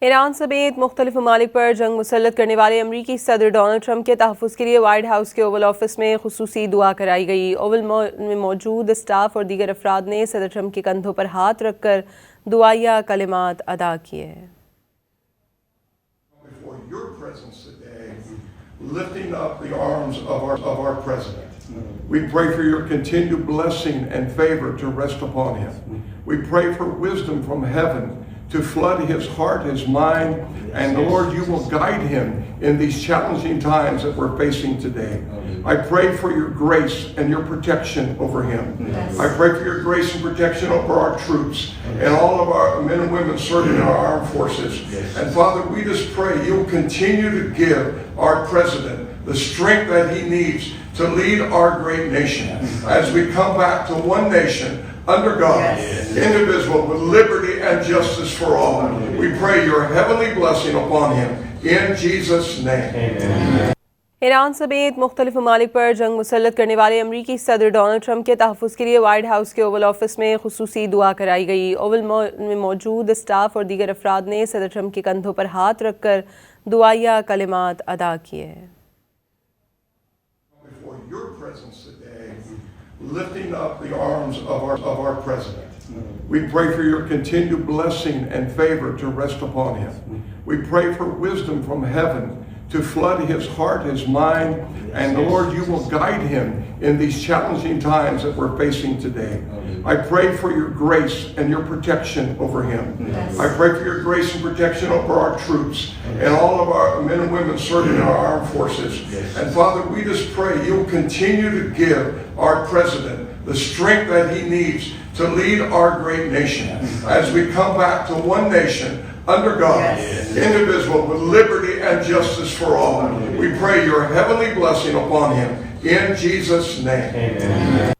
Iran समेत मुख्तलिफ ममालिक पर जंग मुसल्लत करने वाले अमरीकी सदर डोनाल्ड ट्रंप के तहफ़्फ़ुज़ के लिए वाइट हाउस के ओवल ऑफिस में खुसूसी दुआ कराई गई। ओवल में मौजूद स्टाफ और दीगर अफराद ने सदर ट्रंप के कंधों पर हाथ रख कर दुआया कलिमात अदा किए। Lifting up the arms of our president. We pray for your continued blessing and favor to rest upon him. We pray for wisdom from heaven to flood his heart, his mind, and Lord, you will guide him in these challenging times that we're facing today. I pray for your grace and your protection over him. I pray for your grace and protection over our troops and all of our men and women serving in our armed forces. And Father, we just pray you'll continue to give our president the strength that he needs to lead our great nation as we come back to one nation under God, indivisible, with liberty and justice for all. We pray your heavenly blessing upon him in Jesus' name. Amen. Iran समेत मुख्तलिफ ममालिक पर जंग मुसल्लत करने वाले अमरीकी सदर Donald Trump के तहफ़्फ़ुज़ के लिए वाइट हाउस के ओवल ऑफिस में खुसूसी दुआ कराई गई। ओवल में मौजूद स्टाफ और दीगर अफराद ने सदर ट्रंप के कंधों पर हाथ रख कर दुआया कलिमात अदा किए। Lifting up the arms of our president. We pray for your continued blessing and favor to rest upon him. We pray for wisdom from heaven to flood his heart, his mind, and Lord, you will guide him in these challenging times that we're facing today. I pray for your grace and your protection over him. I pray for your grace and protection over our troops and all of our men and women serving in our armed forces. And Father, we just pray you'll continue to give our president the strength that he needs to lead our great nation as we come back to one nation under God, indivisible, with liberty and justice for all. We pray your heavenly blessing upon him in Jesus' name. Amen.